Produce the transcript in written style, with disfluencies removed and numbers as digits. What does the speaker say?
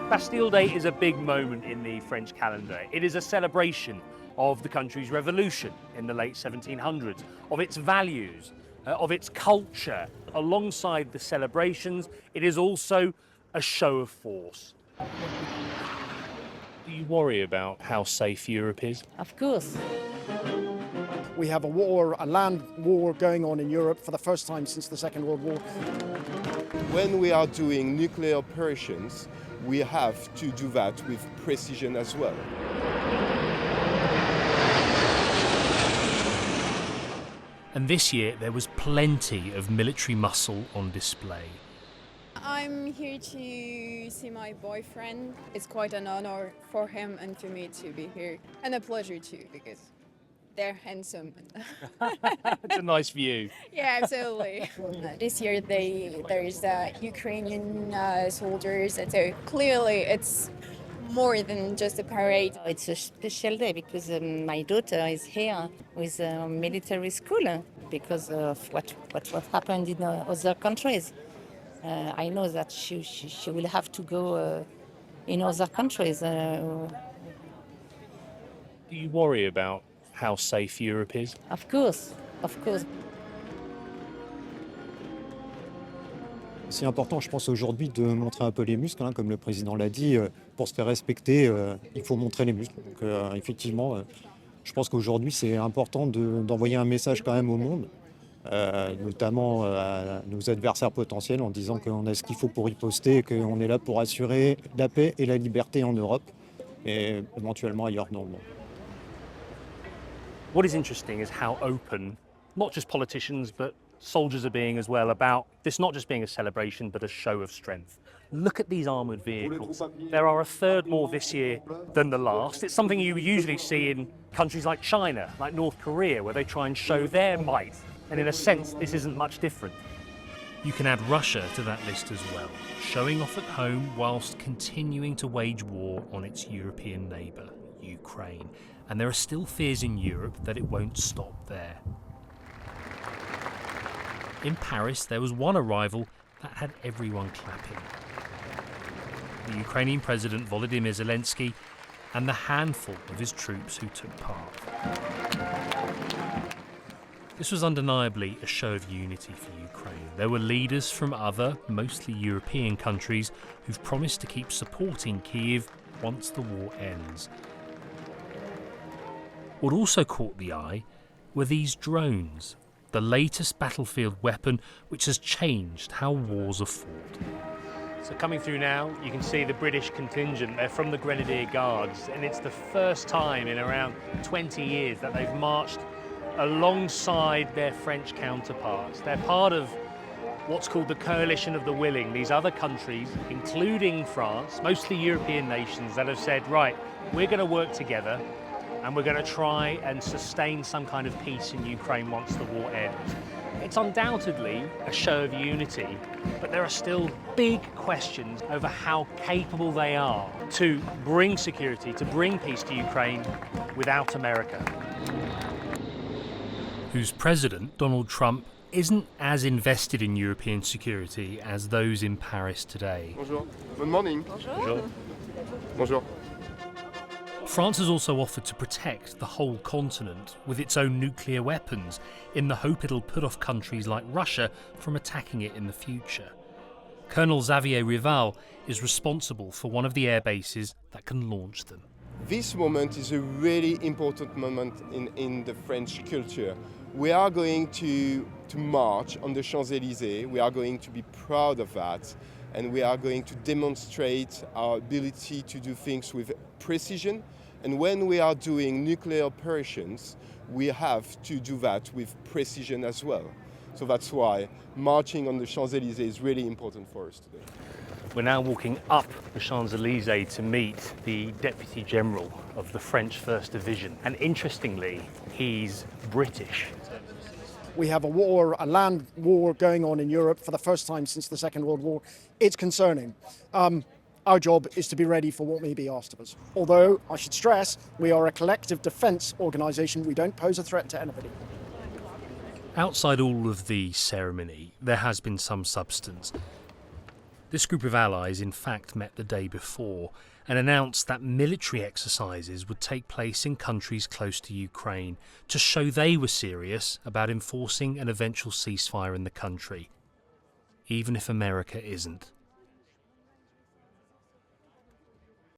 Bastille Day is a big moment in the French calendar. It is a celebration of the country's revolution in the late 1700s, of its values, of its culture. Alongside the celebrations, it is also a show of force. Do you worry about how safe Europe is? Of course. We have a land war going on in Europe for the first time since the Second World War. When we are doing nuclear operations, we have to do that with precision as well. And this year there was plenty of military muscle on display. I'm here to see my boyfriend. It's quite an honor for him and for me to be here, and a pleasure too, because they're handsome. It's a nice view. Yeah, absolutely. This year there's Ukrainian soldiers, and so clearly it's more than just a parade. It's a special day because my daughter is here with military school because of what happened in other countries. I know that she will have to go in other countries. Do you worry about how safe Europe is? Of course, of course. C'est important, je pense, aujourd'hui de montrer un peu les muscles, hein, comme le président l'a dit. Pour se faire respecter, il faut montrer les muscles. Donc, effectivement, je pense qu'aujourd'hui, c'est important d'envoyer un message quand même au monde, notamment à nos adversaires potentiels, en disant qu'on a ce qu'il faut pour riposter, qu'on est là pour assurer la paix et la liberté en Europe, et éventuellement ailleurs dans le monde. What is interesting is how open, not just politicians, but soldiers are being as well, about this not just being a celebration, but a show of strength. Look at these armoured vehicles. There are a third more this year than the last. It's something you usually see in countries like China, like North Korea, where they try and show their might. And in a sense, this isn't much different. You can add Russia to that list as well, showing off at home whilst continuing to wage war on its European neighbour, Ukraine. And there are still fears in Europe that it won't stop there. In Paris, there was one arrival that had everyone clapping. The Ukrainian President Volodymyr Zelensky and the handful of his troops who took part. This was undeniably a show of unity for Ukraine. There were leaders from other, mostly European countries who've promised to keep supporting Kyiv once the war ends. What also caught the eye were these drones, the latest battlefield weapon which has changed how wars are fought. So coming through now, you can see the British contingent. They're from the Grenadier Guards, and it's the first time in around 20 years that they've marched alongside their French counterparts. They're part of what's called the Coalition of the Willing, these other countries, including France, mostly European nations, that have said, right, we're going to work together and we're going to try and sustain some kind of peace in Ukraine once the war ends. It's undoubtedly a show of unity, but there are still big questions over how capable they are to bring security, to bring peace to Ukraine without America. Whose president, Donald Trump, isn't as invested in European security as those in Paris today. Bonjour. Good morning. Bonjour. Bonjour. France has also offered to protect the whole continent with its own nuclear weapons in the hope it'll put off countries like Russia from attacking it in the future. Colonel Xavier Rival is responsible for one of the air bases that can launch them. This moment is a really important moment in the French culture. We are going to march on the Champs-Élysées. We are going to be proud of that. And we are going to demonstrate our ability to do things with precision. And when we are doing nuclear operations, we have to do that with precision as well. So that's why marching on the Champs-Élysées is really important for us today. We're now walking up the Champs-Élysées to meet the Deputy General of the French 1st Division. And interestingly, he's British. We have a land war going on in Europe for the first time since the Second World War. It's concerning. Our job is to be ready for what may be asked of us. Although, I should stress, we are a collective defence organisation. We don't pose a threat to anybody. Outside all of the ceremony, there has been some substance. This group of allies in fact met the day before and announced that military exercises would take place in countries close to Ukraine to show they were serious about enforcing an eventual ceasefire in the country, even if America isn't.